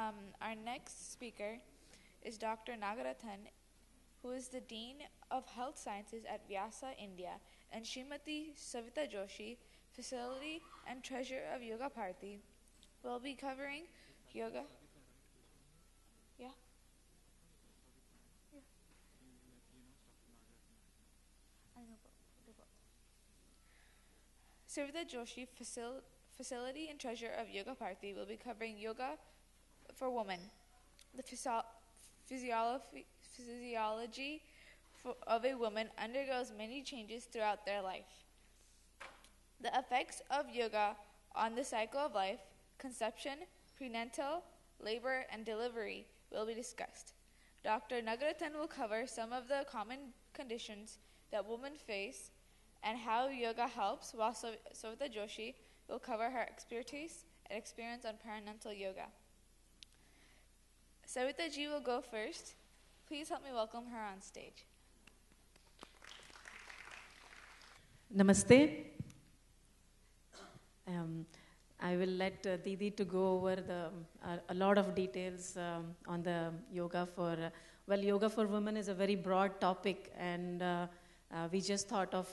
Our next speaker is Dr. Nagarathna, who is the Dean of Health Sciences at VYASA, India, and Smt Savita Joshi, Facility and Treasurer of Yoga Bharati, will be covering yoga. Yeah. Yeah. I know both. Savita Joshi, Facility and Treasurer of Yoga Bharati, will be covering yoga for women, the physiology of a woman undergoes many changes throughout their life. The effects of yoga on the cycle of life, conception, prenatal, labor, and delivery will be discussed. Dr. Nagarathna will cover some of the common conditions that women face and how yoga helps, while Savita Joshi will cover her expertise and experience on prenatal yoga. Savita ji will go first. Please help me welcome her on stage. Namaste. I will let Didi to go over a lot of details on the yoga for, yoga for women is a very broad topic, and we just thought of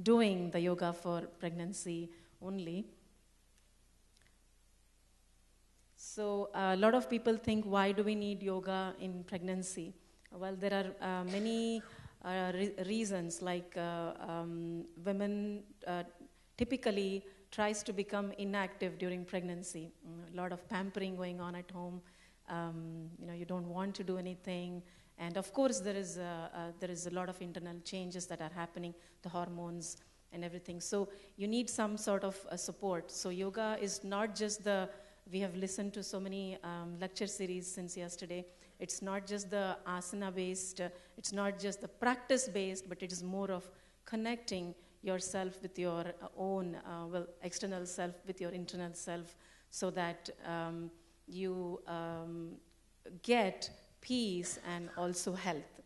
doing the yoga for pregnancy only. So a lot of people think, why do we need yoga in pregnancy? Well, there are many reasons, like women typically tries to become inactive during pregnancy. A lot of pampering going on at home. You don't want to do anything. And of course, there is a lot of internal changes that are happening, the hormones and everything. So you need some sort of support. So yoga is not just we have listened to so many lecture series since yesterday. It's not just the asana-based, it's not just the practice-based, but it is more of connecting yourself with your own, external self with your internal self, so that you get peace and also health.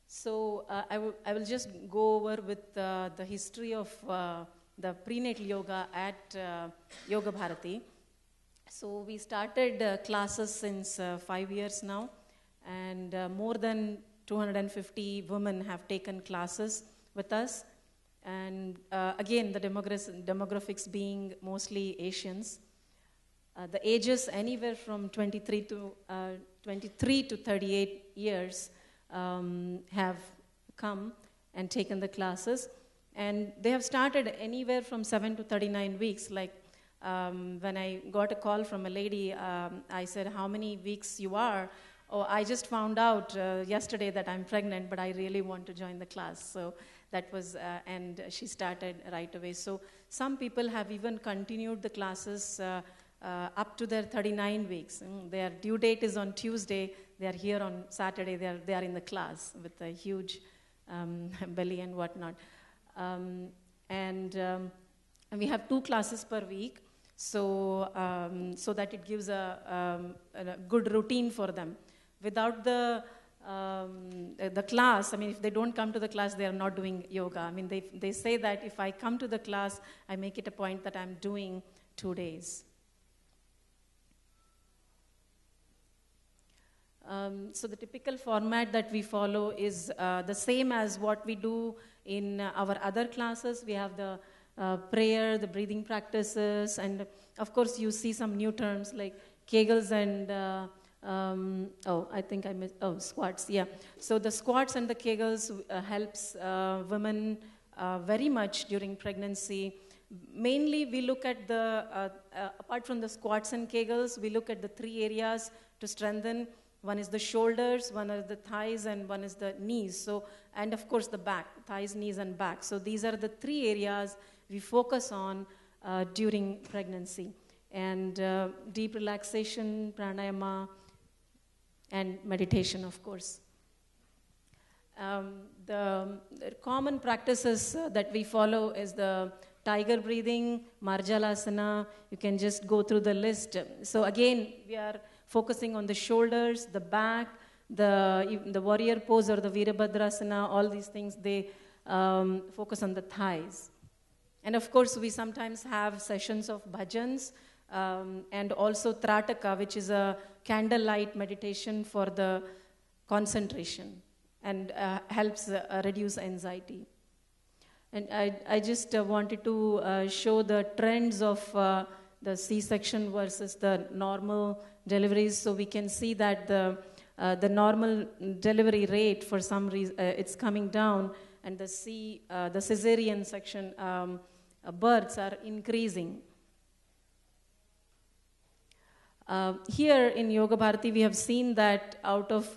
So I will just go over with the history of the prenatal yoga at Yoga Bharati. So we started classes since 5 years now, and more than 250 women have taken classes with us. And again, the demographics being mostly Asians. The ages anywhere from 23 to 38 years have come and taken the classes. And they have started anywhere from 7 to 39 weeks. Like when I got a call from a lady, I said, how many weeks you are? Oh, I just found out yesterday that I'm pregnant, but I really want to join the class. So that was, and she started right away. So some people have even continued the classes up to their 39 weeks. Their due date is on Tuesday. They are here on Saturday. They are in the class with a huge belly and whatnot. And we have 2 classes per week, so that it gives a good routine for them. Without the class, I mean, if they don't come to the class, they are not doing yoga. I mean, they say that if I come to the class, I make it a point that I'm doing 2 days. So the typical format that we follow is the same as what we do in our other classes. We have the prayer, the breathing practices, and of course you see some new terms like Kegels and I think I missed, squats, yeah. So the squats and the Kegels helps women very much during pregnancy. Mainly we look at apart from the squats and Kegels, we look at the 3 areas to strengthen. One is the shoulders, one is the thighs, and one is the knees. So, and of course the back, thighs, knees, and back. So these are the 3 areas we focus on during pregnancy. And deep relaxation, pranayama, and meditation, of course. The common practices that we follow is the tiger breathing, marjalasana. You can just go through the list. So again, we are focusing on the shoulders, the back, the warrior pose or the Virabhadrasana, all these things, they focus on the thighs. And of course, we sometimes have sessions of bhajans. and also Trataka, which is a candlelight meditation for the concentration and helps reduce anxiety. And I just wanted to show the trends of the C-section versus the normal deliveries. So we can see that the normal delivery rate, for some reason, it's coming down, and the cesarean section births are increasing. Here in Yoga Bharati, we have seen that out of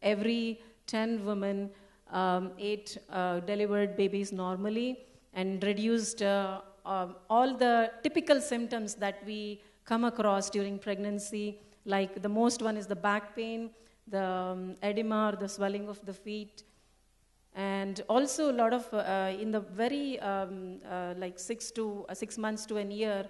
every 10 women, 8 delivered babies normally, and reduced all the typical symptoms that we come across during pregnancy. Like the most one is the back pain, the edema or the swelling of the feet, and also a lot of in the very like 6 months to a year,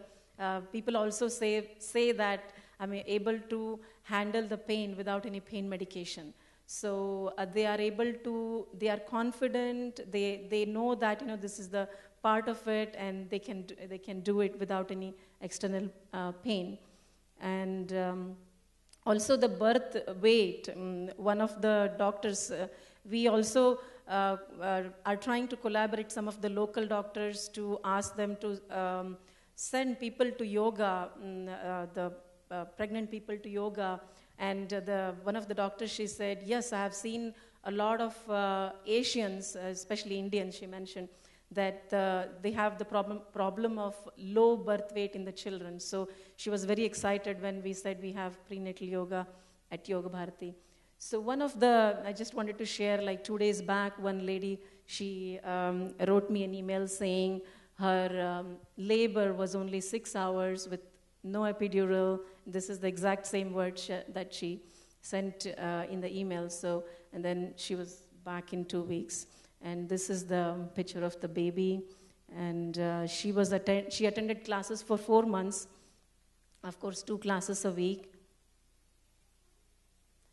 people also say that I'm able to handle the pain without any pain medication. So they are confident, they know that this is the part of it, and they can do it without any external pain. And also the birth weight, one of the doctors, we also are trying to collaborate some of the local doctors to ask them to send people to yoga, the pregnant people to yoga. And one of the doctors, she said, yes, I have seen a lot of Asians, especially Indians, she mentioned, that they have the problem of low birth weight in the children. So she was very excited when we said we have prenatal yoga at Yoga Bharati. So I just wanted to share, like 2 days back, one lady, she wrote me an email saying her labor was only 6 hours with no epidural. This is the exact same word that she sent in the email. So, and then she was back in 2 weeks. And this is the picture of the baby. And she attended classes for 4 months. Of course, 2 classes a week.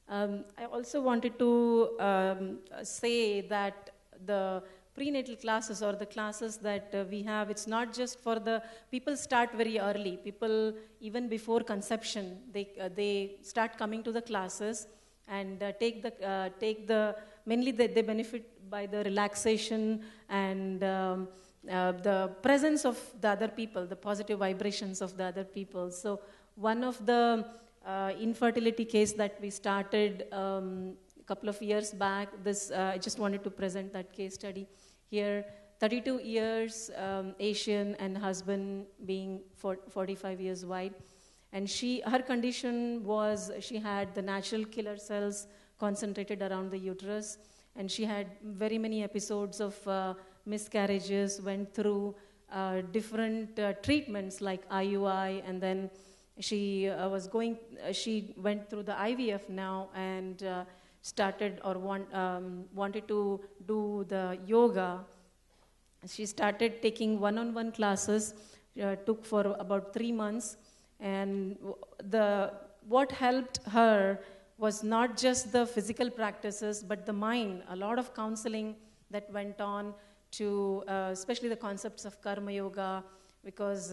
I also wanted to say that the prenatal classes, or the classes that we have, it's not just for the people. Start very early. People, even before conception, they start coming to the classes and mainly they benefit by the relaxation and the presence of the other people, the positive vibrations of the other people. So one of the infertility case that we started a couple of years back, I just wanted to present that case study here. 32 years, Asian, and husband being 45 years white. And her condition was, she had the natural killer cells concentrated around the uterus, and she had very many episodes of miscarriages, went through different treatments like IUI, and then she went through the IVF now, and started or wanted to do the yoga. She started taking one-on-one classes, took for about 3 months, and what helped her was not just the physical practices, but the mind. A lot of counseling that went on to, especially the concepts of karma yoga, because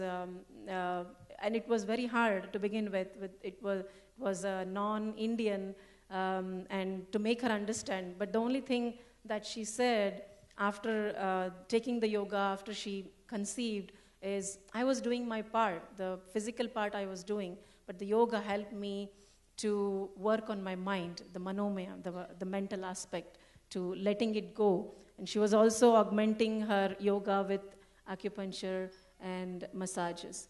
and it was very hard to begin with. It was a non-Indian, and to make her understand. But the only thing that she said after taking the yoga, after she conceived, is I was doing my part, the physical part I was doing, but the yoga helped me to work on my mind, the manomaya, the mental aspect, to letting it go. And she was also augmenting her yoga with acupuncture and massages.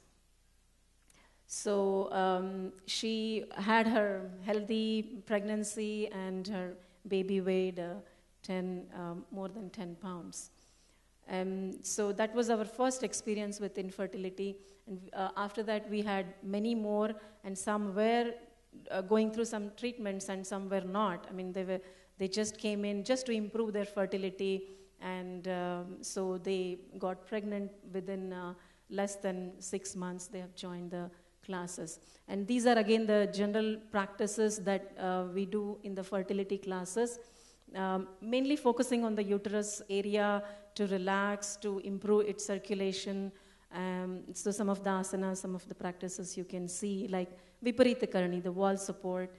So she had her healthy pregnancy, and her baby weighed more than 10 pounds. So that was our first experience with infertility. And after that, we had many more, and some were going through some treatments, and some were not. I mean, they just came in just to improve their fertility, and so they got pregnant within less than 6 months. They have joined the classes. And these are again the general practices that we do in the fertility classes, mainly focusing on the uterus area to relax, to improve its circulation, So some of the asanas, some of the practices you can see, like Viparita Karani, the wall support.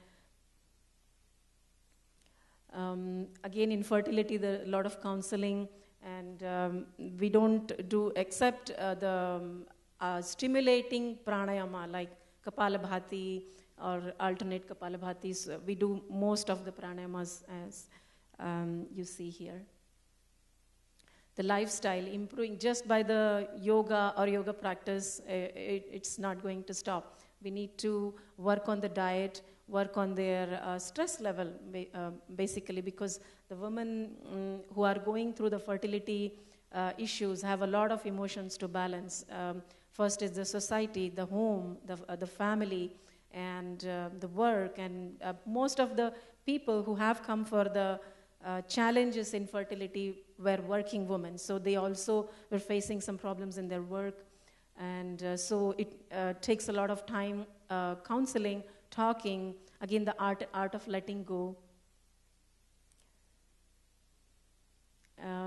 Again, in fertility, there are a lot of counseling, and we don't do except the stimulating pranayama, like Kapalabhati or alternate Kapalabhatis. We do most of the pranayamas as you see here. The lifestyle, improving just by the yoga or yoga practice, it's not going to stop. We need to work on the diet, work on their stress level, basically, because the women who are going through the fertility issues have a lot of emotions to balance. First is the society, the home, the family, and the work, and most of the people who have come for the challenges in fertility were working women, so they also were facing some problems in their work, and so it takes a lot of time, counseling, talking, again the art of letting go.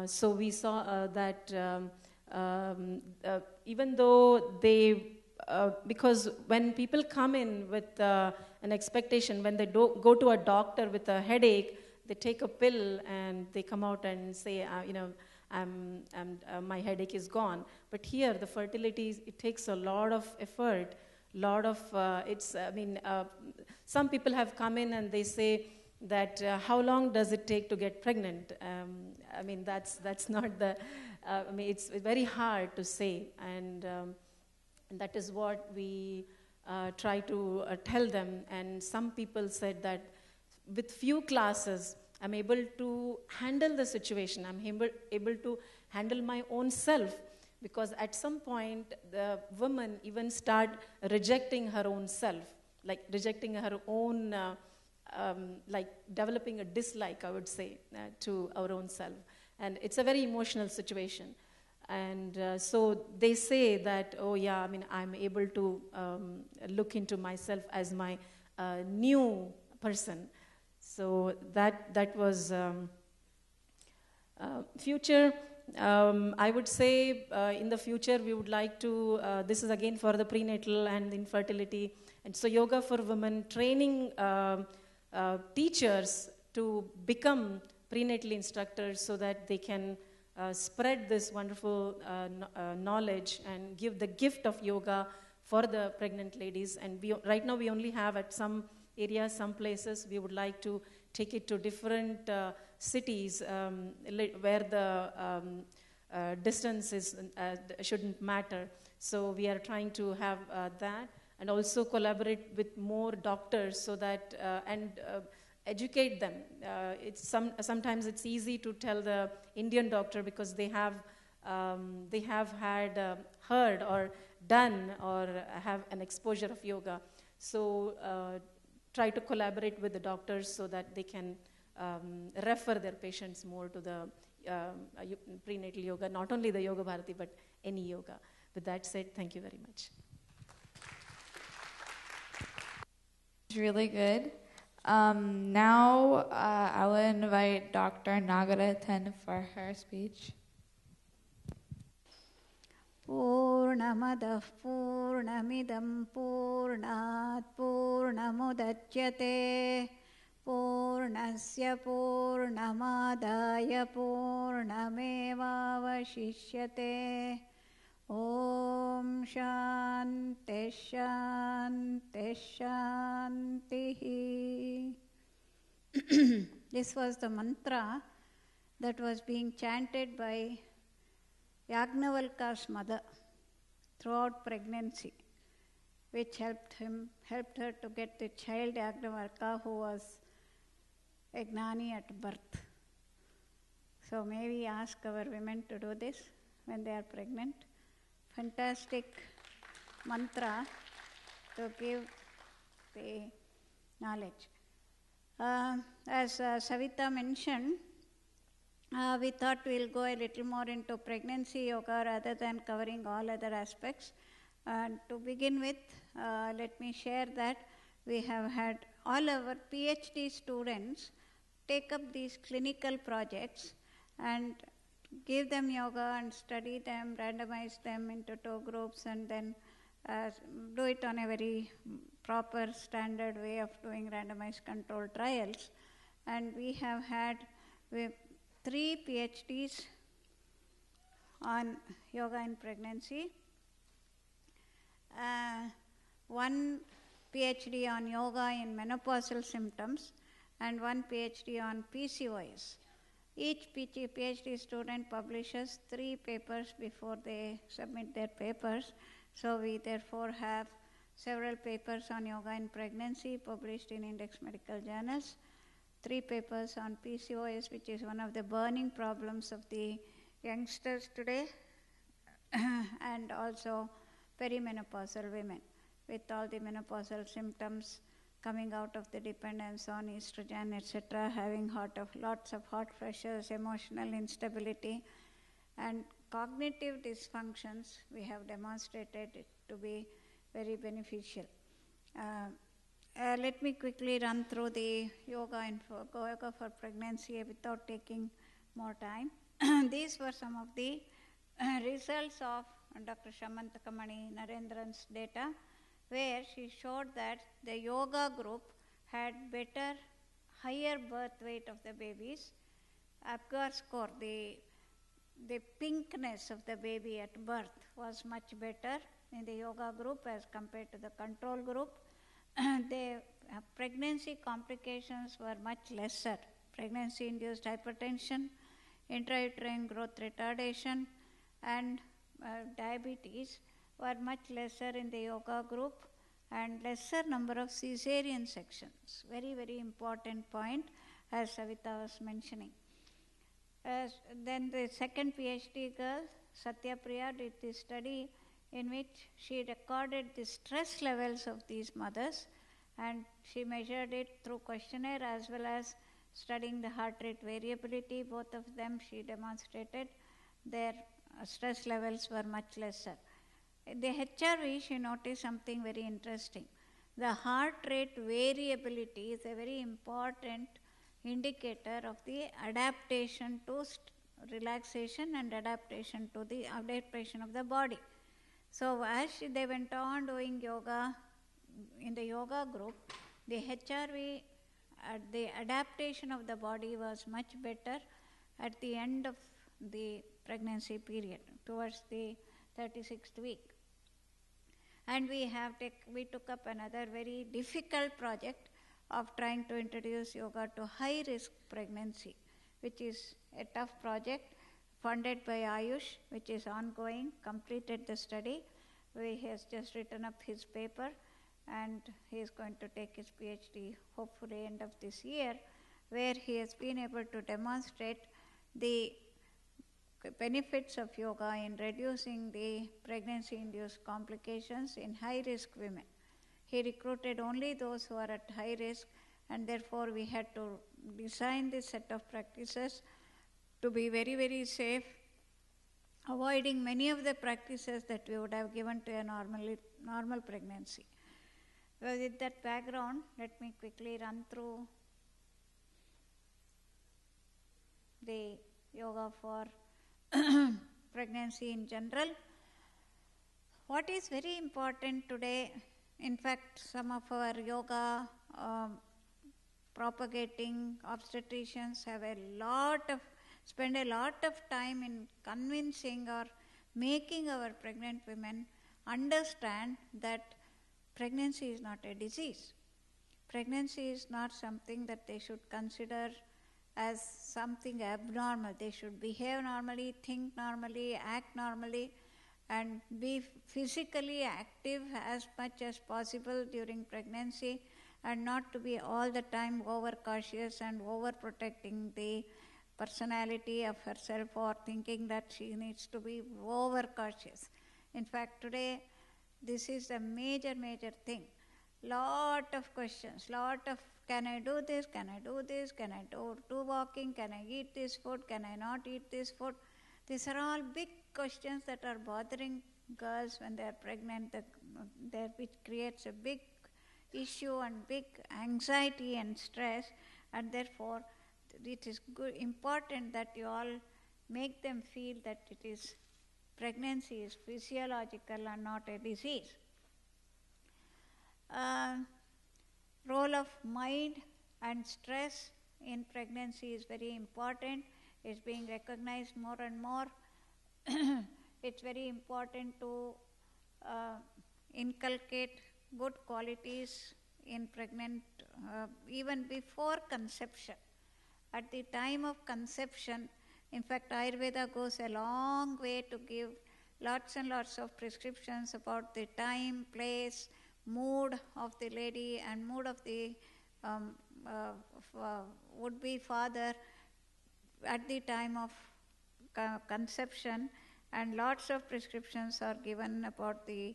So we saw that even though they, because when people come in with an expectation, when they go to a doctor with a headache, they take a pill and they come out and say, my headache is gone. But here, the fertility, it takes a lot of effort, some people have come in and they say that how long does it take to get pregnant? That's not the, it's very hard to say, and that is what we try to tell them. And some people said that with few classes, I'm able to handle the situation. I'm able to handle my own self, because at some point, the woman even start rejecting her own self, like rejecting her own, like developing a dislike, I would say, to our own self. And it's a very emotional situation. And so they say that, oh yeah, I'm able to look into myself as my new person. So that was future. I would say in the future we would like to, this is again for the prenatal and infertility, and so yoga for women, training teachers to become prenatal instructors so that they can spread this wonderful knowledge and give the gift of yoga for the pregnant ladies. And right now we only have at some areas, some places. We would like to take it to different cities where the distance shouldn't matter. So we are trying to have that, and also collaborate with more doctors so that and educate them. Sometimes it's easy to tell the Indian doctor because they have had heard or done or have an exposure of yoga. So try to collaborate with the doctors so that they can refer their patients more to the prenatal yoga, not only the Yoga Bharati, but any yoga. With that said, thank you very much. It's really good. Now I will invite Dr. Nagarathna for her speech. Purnamadah Purnamidam Purnat Purnamudachyate Purnasya Purnamadaya Purnamevavashishyate. Om Shanti Shanti Shanti. This was the mantra that was being chanted by Yagnavalka's mother throughout pregnancy, which helped her to get the child Yagnavalka, who was a gnani at birth. So may we ask our women to do this when they are pregnant. Fantastic mantra to give the knowledge. As Savita mentioned, we thought we'll go a little more into pregnancy yoga rather than covering all other aspects. And to begin with, let me share that we have had all our PhD students take up these clinical projects and give them yoga and study them, randomize them into 2 groups, and then do it on a very proper standard way of doing randomized controlled trials. And we have had 3 PhDs on yoga in pregnancy, 1 PhD on yoga in menopausal symptoms, and 1 PhD on PCOS. Each PhD student publishes 3 papers before they submit their papers. So we therefore have several papers on yoga in pregnancy published in index medical journals, 3 papers on PCOS, which is one of the burning problems of the youngsters today, and also perimenopausal women with all the menopausal symptoms coming out of the dependence on estrogen, etc., having lots of hot flushes, emotional instability, and cognitive dysfunctions. We have demonstrated it to be very beneficial. Let me quickly run through the yoga for pregnancy without taking more time. These were some of the results of Dr. Shamantakamani Narendran's data, where she showed that the yoga group had higher birth weight of the babies. Apgar score, the pinkness of the baby at birth was much better in the yoga group as compared to the control group. The pregnancy complications were much lesser. Pregnancy-induced hypertension, intrauterine growth retardation, and diabetes were much lesser in the yoga group, and lesser number of cesarean sections. Very, very important point, as Savita was mentioning. Then the second PhD girl, Satya Priya, did this study in which she recorded the stress levels of these mothers, and she measured it through questionnaire as well as studying the heart rate variability. Both of them she demonstrated their stress levels were much lesser. The HRV, she noticed something very interesting. The heart rate variability is a very important indicator of the adaptation to relaxation and adaptation to the adaptation of the body. So as they went on doing yoga, in the yoga group, the HRV, the adaptation of the body was much better at the end of the pregnancy period, towards the 36th week. And we took up another very difficult project of trying to introduce yoga to high-risk pregnancy, which is a tough project funded by Ayush, which is ongoing, completed the study. He has just written up his paper, and he is going to take his PhD hopefully end of this year, where he has been able to demonstrate the benefits of yoga in reducing the pregnancy-induced complications in high-risk women. He recruited only those who are at high risk, and therefore we had to design this set of practices to be very, very safe, avoiding many of the practices that we would have given to a normal pregnancy. Well, with that background, let me quickly run through the yoga for pregnancy in general. What is very important today, in fact, some of our yoga propagating obstetricians spend a lot of time in convincing or making our pregnant women understand that pregnancy is not a disease. Pregnancy is not something that they should consider as something abnormal. They should behave normally, think normally, act normally, and be physically active as much as possible during pregnancy, and not to be all the time overcautious and overprotecting the personality of herself, or thinking that she needs to be overcautious. In fact, today this is a major thing. Lot of questions, can I do this, can I do this, can I do walking, can I eat this food, can I not eat this food? These are all big questions that are bothering girls when they are pregnant, which creates a big issue and big anxiety and stress, and therefore it is important that you all make them feel that pregnancy is physiological and not a disease. Role of mind and stress in pregnancy is very important. It's being recognized more and more. It's very important to inculcate good qualities in pregnant, even before conception. At the time of conception, in fact, Ayurveda goes a long way to give lots and lots of prescriptions about the time, place, mood of the lady and mood of the would-be father at the time of conception, and lots of prescriptions are given about the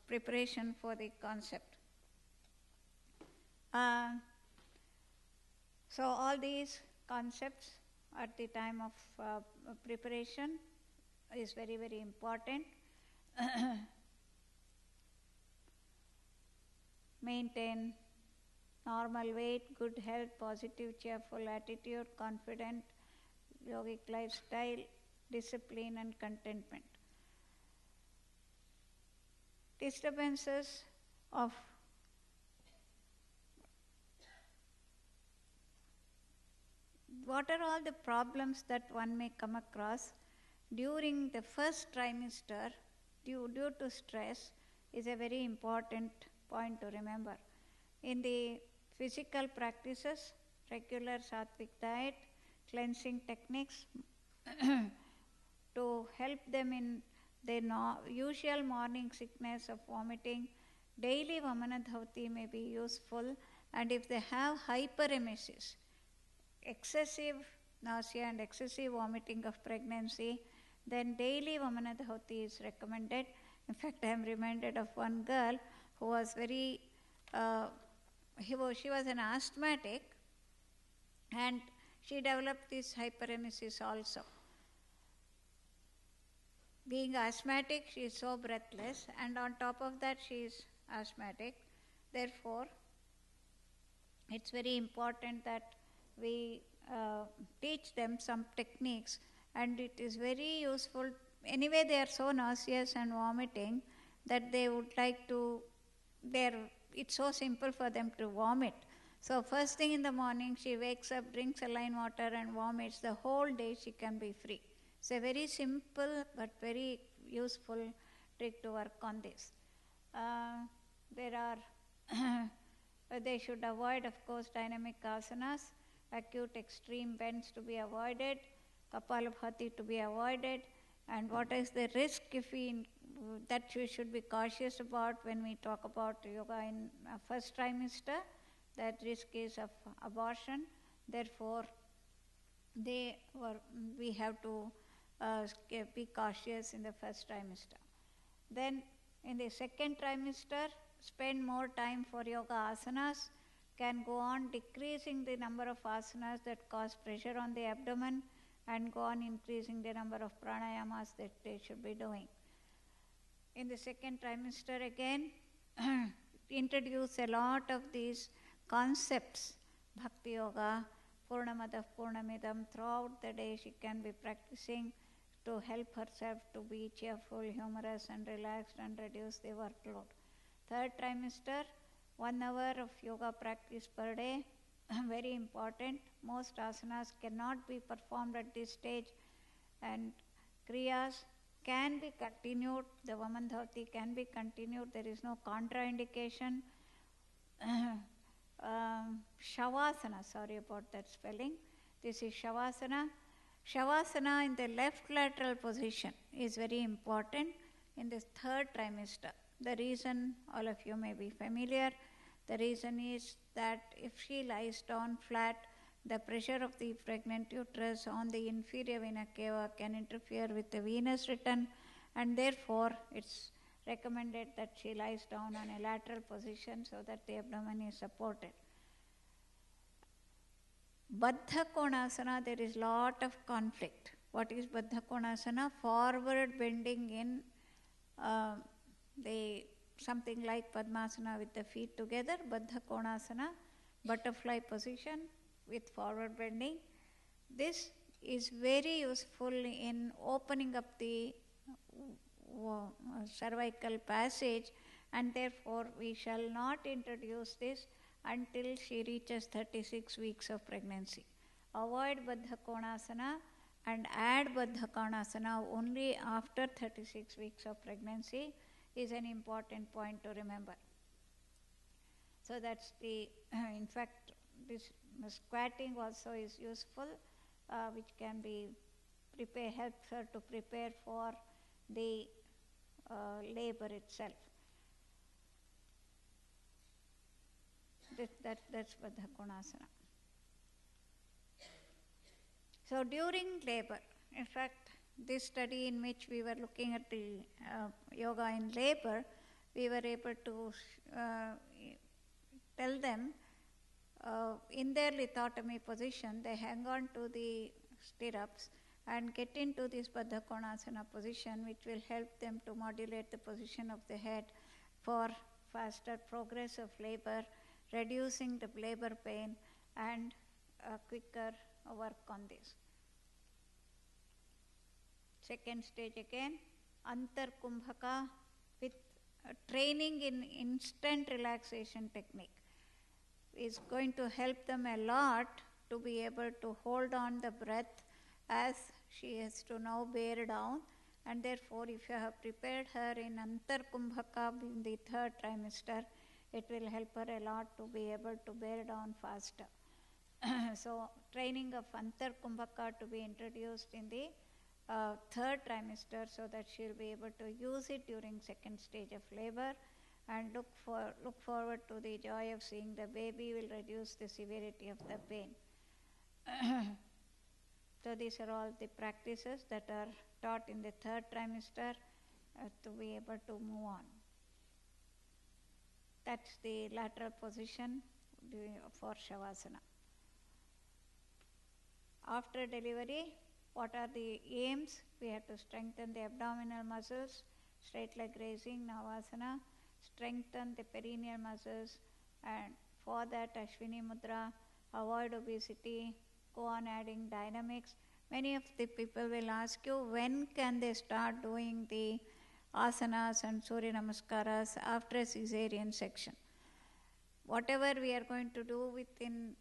preparation for the concept. So all these concepts at the time of preparation is very, very important. Maintain normal weight, good health, positive, cheerful attitude, confident, yogic lifestyle, discipline and contentment. Disturbances of what are all the problems that one may come across during the first trimester due to stress is a very important point to remember. In the physical practices, regular sattvic diet, cleansing techniques to help them in their usual morning sickness of vomiting, daily Vamanadhavati may be useful, and if they have hyperemesis, excessive nausea and excessive vomiting of pregnancy, then daily Vamanadhavati is recommended. In fact, I am reminded of one girl who was very, she was an asthmatic, and she developed this hyperemesis also. Being asthmatic, she is so breathless, and on top of that she is asthmatic. Therefore, it's very important that we teach them some techniques, and it is very useful. Anyway, they are so nauseous and vomiting that they would like to, it's so simple for them to vomit. So first thing in the morning, she wakes up, drinks saline water and vomits. The whole day she can be free. It's a very simple but very useful trick to work on this. They should avoid, of course, dynamic asanas, acute extreme bends to be avoided, Kapalabhati to be avoided, and what is the risk that we should be cautious about when we talk about yoga in first trimester. That risk is of abortion. Therefore, we have to be cautious in the first trimester. Then in the second trimester, spend more time for yoga asanas, can go on decreasing the number of asanas that cause pressure on the abdomen, and go on increasing the number of pranayamas that they should be doing. In the second trimester again, introduce a lot of these concepts, Bhakti Yoga, Purnamadav Purnamidam. Throughout the day she can be practicing to help herself to be cheerful, humorous and relaxed and reduce the workload. Third trimester, 1 hour of yoga practice per day, very important. Most asanas cannot be performed at this stage, and kriyas can be continued, the Vamanadhavati can be continued, there is no contraindication. Shavasana, sorry about that spelling. This is Shavasana. Shavasana in the left lateral position is very important in this third trimester. The reason all of you may be familiar. The reason is that if she lies down flat, the pressure of the pregnant uterus on the inferior vena cava can interfere with the venous return, and therefore it's recommended that she lies down on a lateral position so that the abdomen is supported. Baddha Konasana, there is lot of conflict. What is Baddha Konasana? Forward bending in something like Padmasana with the feet together. Baddha Konasana, butterfly position with forward bending. This is very useful in opening up the cervical passage, and therefore we shall not introduce this until she reaches 36 weeks of pregnancy. Avoid Baddha Konasana and add Baddha Konasana only after 36 weeks of pregnancy is an important point to remember. So that's the, in fact, this squatting also is useful, which can be helps her to prepare for the labor itself. That's Baddha Konasana. So during labor, in fact, this study in which we were looking at the yoga in labor, we were able to tell them in their lithotomy position, they hang on to the stirrups and get into this Baddha Konasana position, which will help them to modulate the position of the head for faster progress of labor, reducing the labor pain, and quicker work on this. Second stage again, Antar Kumbhaka with training in instant relaxation technique is going to help them a lot to be able to hold on the breath as she has to now bear down, and therefore if you have prepared her in Antar Kumbhaka in the third trimester, it will help her a lot to be able to bear down faster. So training of Antar Kumbhaka to be introduced in the third trimester so that she will be able to use it during second stage of labor, and look forward to the joy of seeing the baby will reduce the severity of the pain. So these are all the practices that are taught in the third trimester to be able to move on. That's the lateral position for Shavasana. After delivery, what are the aims? We have to strengthen the abdominal muscles, straight leg raising, Navasana, strengthen the perineal muscles, and for that Ashwini Mudra, avoid obesity, go on adding dynamics. Many of the people will ask you, when can they start doing the asanas and Surya Namaskaras after a caesarean section? Whatever we are going to do within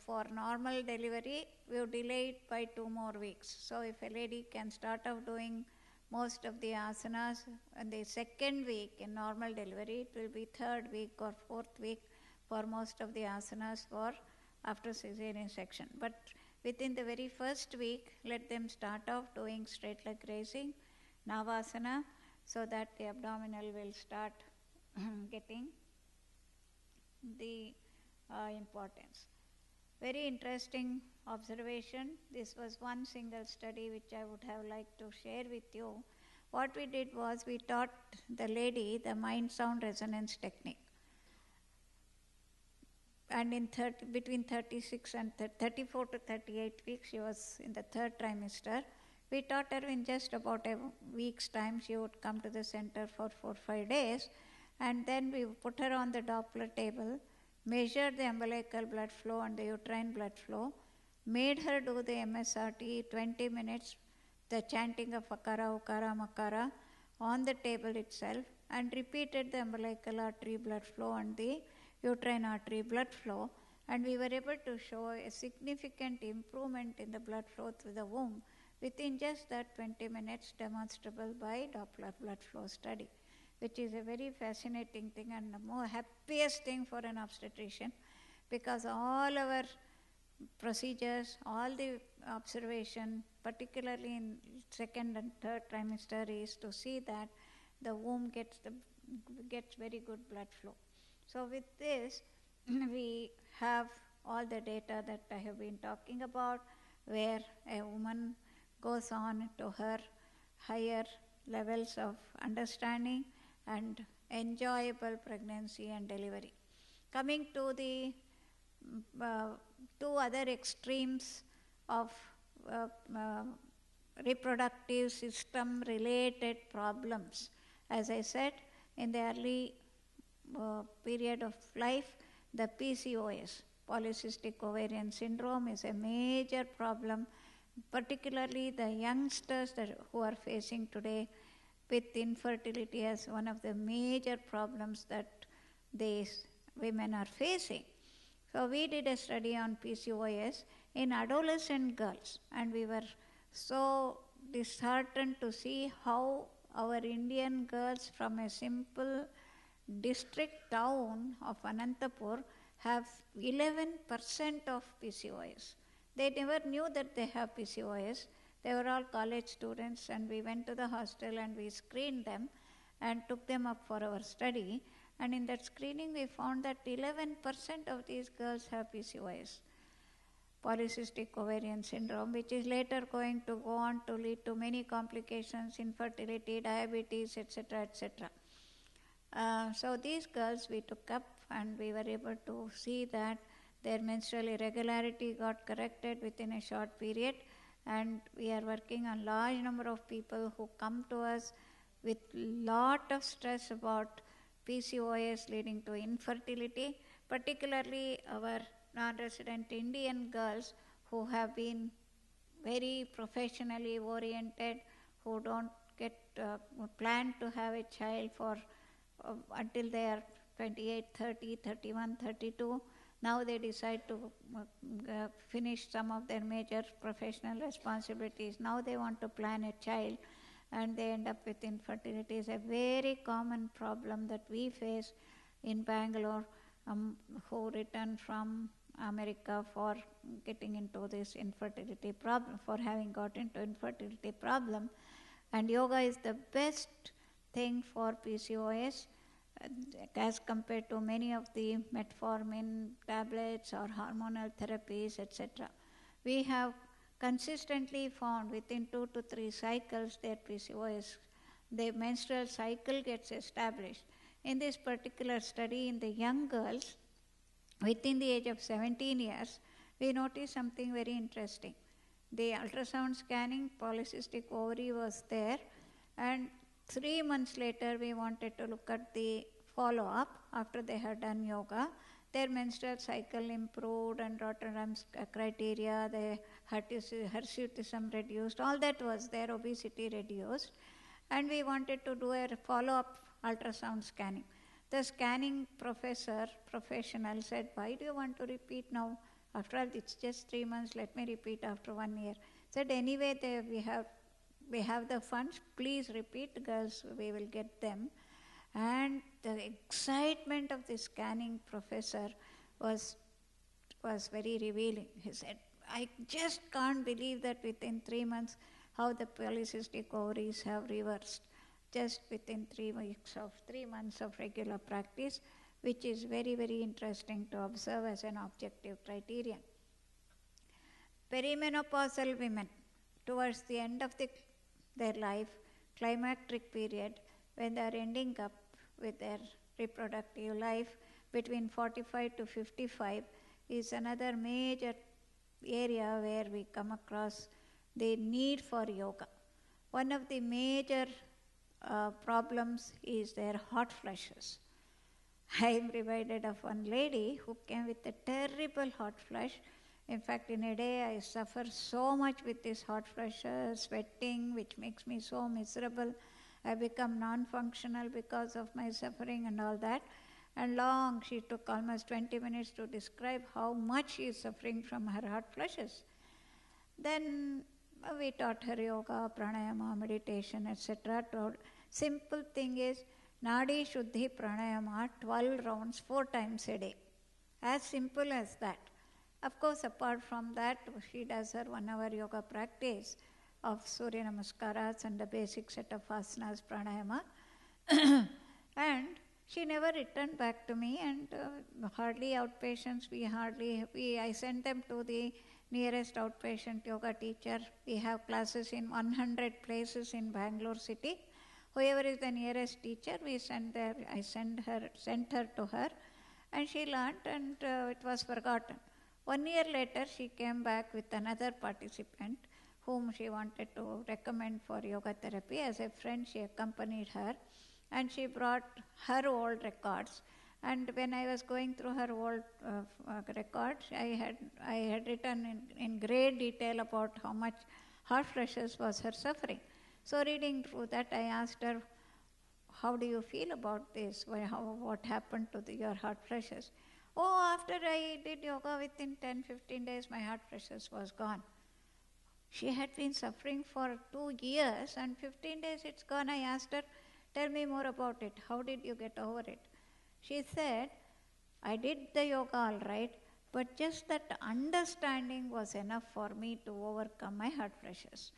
for normal delivery, we will delay it by 2 more weeks. So if a lady can start off doing most of the asanas in the second week in normal delivery, it will be third week or fourth week for most of the asanas for after caesarean section. But within the very first week, let them start off doing straight leg raising, Navasana, so that the abdominal will start getting the importance. Very interesting observation. This was one single study which I would have liked to share with you. What we did was we taught the lady the mind sound resonance technique. And in between 36 and 34 to 38 weeks, she was in the third trimester. We taught her in just about a week's time. She would come to the center for 4 or 5 days, and then we put her on the Doppler table, measured the umbilical blood flow and the uterine blood flow, made her do the MSRT 20 minutes, the chanting of Akara, Ukara, Makara on the table itself, and repeated the umbilical artery blood flow and the uterine artery blood flow, and we were able to show a significant improvement in the blood flow through the womb within just that 20 minutes, demonstrable by Doppler blood flow study, which is a very fascinating thing and the more happiest thing for an obstetrician, because all our procedures, all the observation, particularly in second and third trimester, is to see that the womb gets very good blood flow. So with this, we have all the data that I have been talking about, where a woman goes on to her higher levels of understanding and enjoyable pregnancy and delivery. Coming to the 2 other extremes of reproductive system related problems. As I said, in the early period of life, the PCOS, polycystic ovarian syndrome, is a major problem particularly the youngsters who are facing today with infertility as one of the major problems that these women are facing. So we did a study on PCOS in adolescent girls, and we were so disheartened to see how our Indian girls from a simple district town of Anantapur have 11% of PCOS. They never knew that they have PCOS. They were all college students, and we went to the hostel and we screened them and took them up for our study. And in that screening, we found that 11% of these girls have PCOS, polycystic ovarian syndrome, which is later going to go on to lead to many complications, infertility, diabetes, etc., etc. So these girls we took up, and we were able to see that their menstrual irregularity got corrected within a short period, and we are working on large number of people who come to us with lot of stress about PCOS leading to infertility, particularly our non-resident Indian girls who have been very professionally oriented, who don't get plan to have a child for until they are 28, 30, 31, 32. Now they decide to finish some of their major professional responsibilities. Now they want to plan a child, and they end up with infertility. It's a very common problem that we face in Bangalore, who return from America for getting into this infertility problem, for having got into infertility problem. And yoga is the best thing for PCOS as compared to many of the metformin tablets or hormonal therapies, etc. We have consistently found within 2 to 3 cycles their PCOS, the menstrual cycle gets established. In this particular study in the young girls, within the age of 17 years, we noticed something very interesting. The ultrasound scanning, polycystic ovary was there, and 3 months later we wanted to look at the follow-up after they had done yoga. Their menstrual cycle improved, and Rotterdam's criteria, the hirsutism reduced, all that was there, obesity reduced, and we wanted to do a follow-up ultrasound scanning. The scanning professional said, "Why do you want to repeat now? After all, it's just 3 months, let me repeat after 1 year." Said, "Anyway, we have the funds, please repeat, girls, we will get them." And the excitement of the scanning professor was very revealing. He said, "I just can't believe that within 3 months how the polycystic ovaries have reversed, just within 3 months of regular practice," which is very, very interesting to observe as an objective criterion. Perimenopausal women, towards the end of their life, climacteric period, when they are ending up with their reproductive life between 45 to 55, is another major area where we come across the need for yoga. One of the major problems is their hot flushes. I am reminded of one lady who came with a terrible hot flush. In fact, in a day I suffer so much with this hot flushes, sweating, which makes me so miserable. I become non-functional because of my suffering and all that. And she took almost 20 minutes to describe how much she is suffering from her hot flushes. Then we taught her yoga, pranayama, meditation, etc. Simple thing is Nadi Shuddhi Pranayama, 12 rounds, 4 times a day. As simple as that. Of course, apart from that, she does her 1 hour yoga practice of Surya Namaskaras and the basic set of asanas, pranayama. And she never returned back to me, and hardly outpatients, I sent them to the nearest outpatient yoga teacher. We have classes in 100 places in Bangalore city. Whoever is the nearest teacher, I sent her to her, and she learnt, and it was forgotten. 1 year later, she came back with another participant whom she wanted to recommend for yoga therapy. As a friend, she accompanied her, and she brought her old records. And when I was going through her old records, I had written in great detail about how much hot flushes was her suffering. So reading through that, I asked her, how do you feel about this? What happened to your heart flushes? Oh, after I did yoga, within 10-15 days, my heart flushes was gone. She had been suffering for 2 years, and 15 days it's gone. I asked her, tell me more about it. How did you get over it? She said, I did the yoga all right, but just that understanding was enough for me to overcome my heart flushes.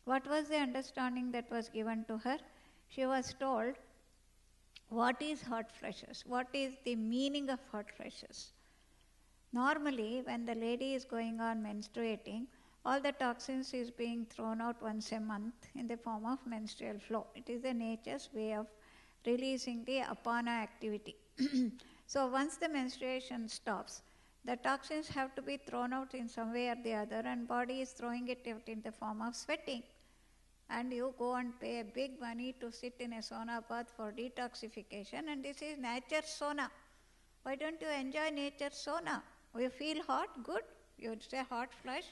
What was the understanding that was given to her? She was told, what is hot flushes? What is the meaning of hot flushes? Normally, when the lady is going on menstruating, all the toxins is being thrown out once a month in the form of menstrual flow. It is the nature's way of releasing the apana activity. So once the menstruation stops, the toxins have to be thrown out in some way or the other, and body is throwing it out in the form of sweating. And you go and pay a big money to sit in a sauna bath for detoxification, and this is nature's sauna. Why don't you enjoy nature's sauna? You feel hot, good. You say hot flush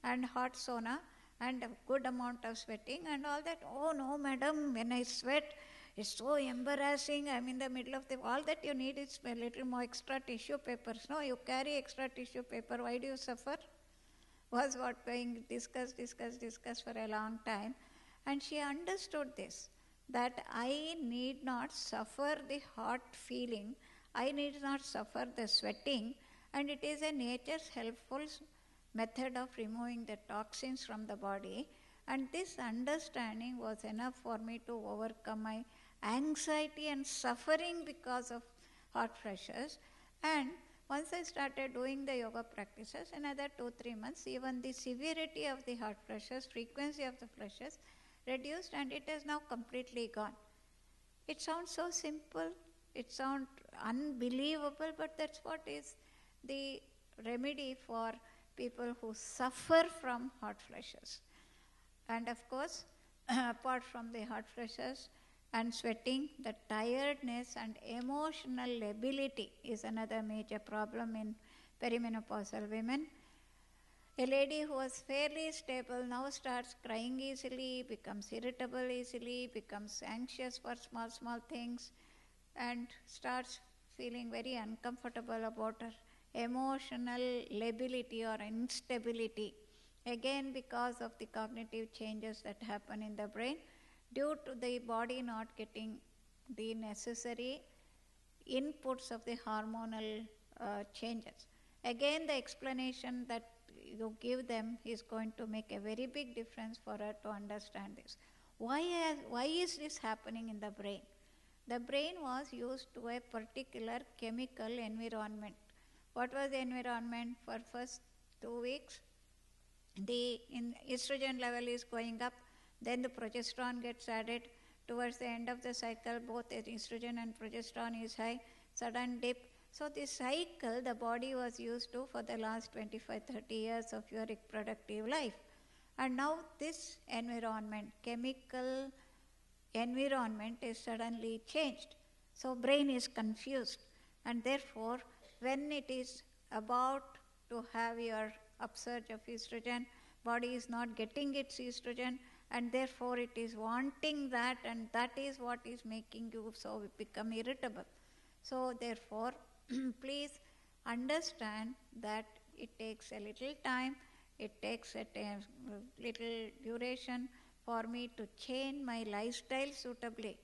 and hot sauna and a good amount of sweating and all that. Oh no, madam, when I sweat, it's so embarrassing. I'm in the middle of all that you need is a little more extra tissue papers. No, you carry extra tissue paper. Why do you suffer? Was what being discussed for a long time. And she understood this, that I need not suffer the hot feeling, I need not suffer the sweating, and it is a nature's helpful method of removing the toxins from the body. And this understanding was enough for me to overcome my anxiety and suffering because of hot flushes. And once I started doing the yoga practices, another 2-3 months, even the severity of the hot flushes, frequency of the flushes reduced, and it is now completely gone. It sounds so simple, it sounds unbelievable, but that's what is the remedy for people who suffer from hot flushes. And of course, apart from the hot flushes and sweating, the tiredness and emotional lability is another major problem in perimenopausal women. A lady who was fairly stable now starts crying easily, becomes irritable easily, becomes anxious for small things, and starts feeling very uncomfortable about her emotional lability or instability. Again, because of the cognitive changes that happen in the brain, due to the body not getting the necessary inputs of the hormonal changes. Again, the explanation that you give them is going to make a very big difference for her to understand this. Why is this happening in the brain? The brain was used to a particular chemical environment. What was the environment for first 2 weeks? The estrogen level is going up, then the progesterone gets added. Towards the end of the cycle, both estrogen and progesterone is high, sudden dip. So this cycle the body was used to for the last 25-30 years of your reproductive life. And now this environment, chemical environment, is suddenly changed. So brain is confused, and therefore when it is about to have your upsurge of estrogen, body is not getting its estrogen, and therefore it is wanting that, and that is what is making you so become irritable. So therefore, please understand that it takes a little time, it takes a little duration for me to change my lifestyle suitably.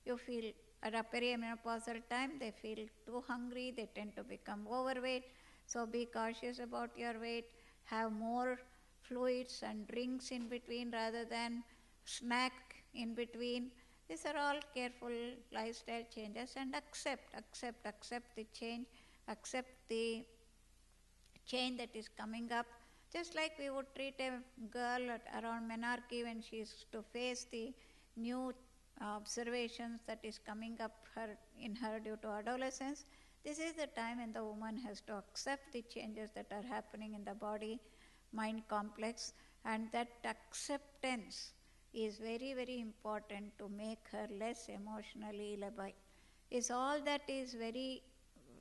You feel at a perimenopausal time, they feel too hungry, they tend to become overweight. So be cautious about your weight, have more fluids and drinks in between rather than snack in between. These are all careful lifestyle changes, and accept the change, accept the change that is coming up. Just like we would treat a girl around menarche when she is to face the new observations that is coming up in her due to adolescence, this is the time when the woman has to accept the changes that are happening in the body-mind complex, and that acceptance is very, very important to make her less emotionally labile. Is all that is very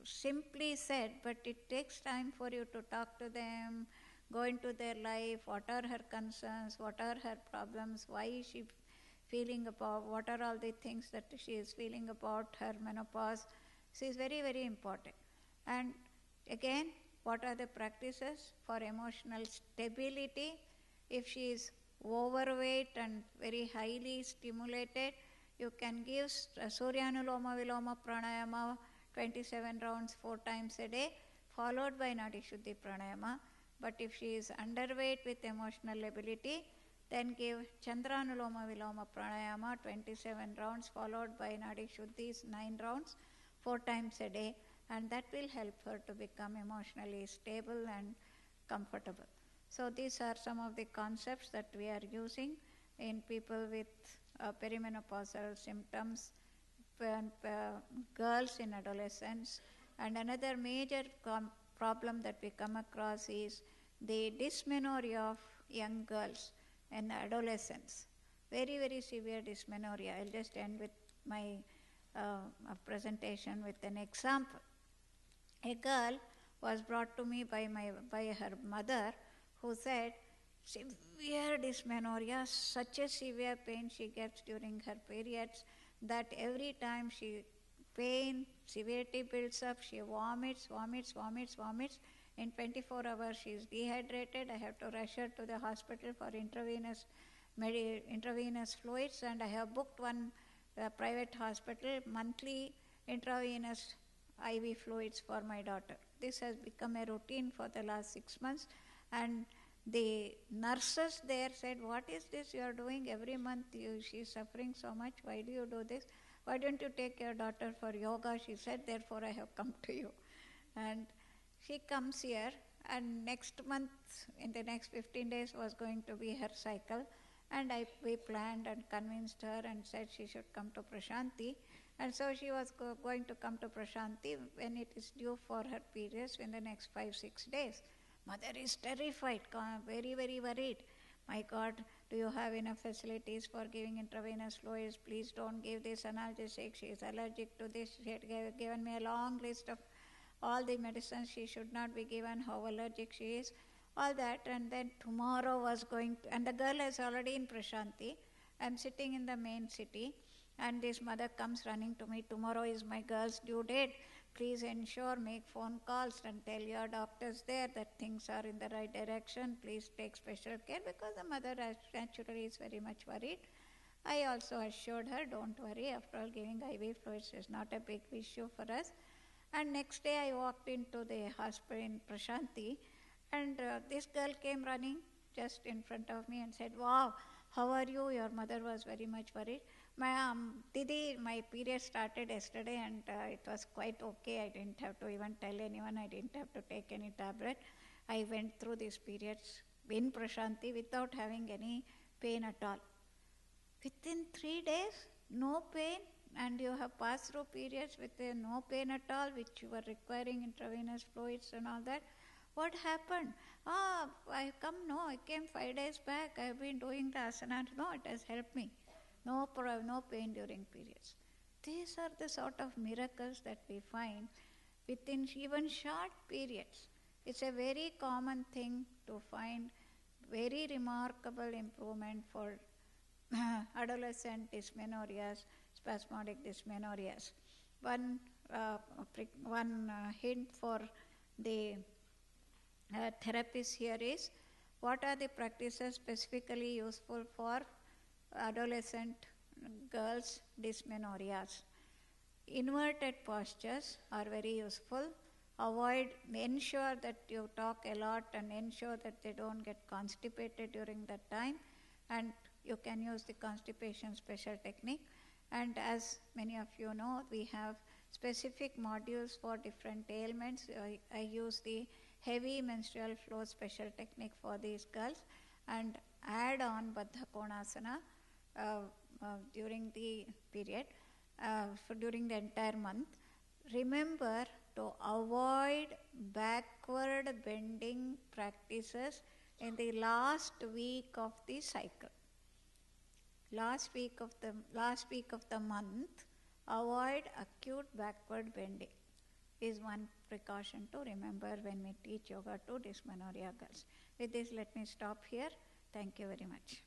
simply said, but it takes time for you to talk to them, go into their life, what are her concerns, what are her problems, why is she feeling about, what are all the things that she is feeling about her menopause. This is very, very important. And again, what are the practices for emotional stability? If she is overweight and very highly stimulated, you can give Suryanuloma Viloma Pranayama 27 rounds 4 times a day, followed by Nadi Shuddhi Pranayama. But if she is underweight with emotional ability, then give Chandranuloma Viloma Pranayama 27 rounds, followed by Nadi Shuddhis 9 rounds 4 times a day, and that will help her to become emotionally stable and comfortable. So these are some of the concepts that we are using in people with perimenopausal symptoms, girls in adolescence. And another major problem that we come across is the dysmenorrhea of young girls and adolescents. Very, very severe dysmenorrhea. I'll just end with my presentation with an example. A girl was brought to me by her mother, who said, severe dysmenorrhea, such a severe pain she gets during her periods that every time severity builds up, she vomits. In 24 hours she is dehydrated. I have to rush her to the hospital for intravenous fluids, and I have booked one private hospital, monthly intravenous IV fluids for my daughter. This has become a routine for the last 6 months, and the nurses there said, what is this you are doing every month? She is suffering so much. Why do you do this? Why don't you take your daughter for yoga? She said, therefore I have come to you. And she comes here, and next month, in the next 15 days, was going to be her cycle. And we planned and convinced her and said she should come to Prashanti. And so she was going to come to Prashanti when it is due for her periods in the next 5-6 days. Mother is terrified, very, very worried. My God, do you have enough facilities for giving intravenous fluids? Please don't give this analgesic. She is allergic to this. She had given me a long list of all the medicines she should not be given, how allergic she is, all that. And then tomorrow was going to, and the girl is already in Prashanti. I'm sitting in the main city, and this mother comes running to me, tomorrow is my girl's due date. Please ensure, make phone calls and tell your doctors there that things are in the right direction. Please take special care, because the mother naturally is very much worried. I also assured her, don't worry, after all giving IV fluids is not a big issue for us. And next day I walked into the hospital in Prashanti, and this girl came running just in front of me and said, wow, how are you? Your mother was very much worried. Didi, my period started yesterday, and it was quite okay. I didn't have to even tell anyone. I didn't have to take any tablet. I went through these periods in Prashanti without having any pain at all. Within 3 days, no pain, and you have passed through periods with no pain at all, which you were requiring intravenous fluids and all that. What happened? I came 5 days back. I have been doing the asana. No, it has helped me. No pain during periods. These are the sort of miracles that we find within even short periods. It's a very common thing to find very remarkable improvement for adolescent dysmenorrheas, spasmodic dysmenorrheas. One hint for the therapists here is, what are the practices specifically useful for adolescent girls' dysmenorrheas? Inverted postures are very useful. Ensure that you talk a lot and ensure that they don't get constipated during that time, and you can use the constipation special technique. And as many of you know, we have specific modules for different ailments. I use the heavy menstrual flow special technique for these girls, and add on Baddha Konasana during the period, during the entire month. Remember to avoid backward bending practices in the last week of the cycle. Last week of the month, avoid acute backward bending. is one precaution to remember when we teach yoga to dysmenorrhea girls. With this, let me stop here. Thank you very much.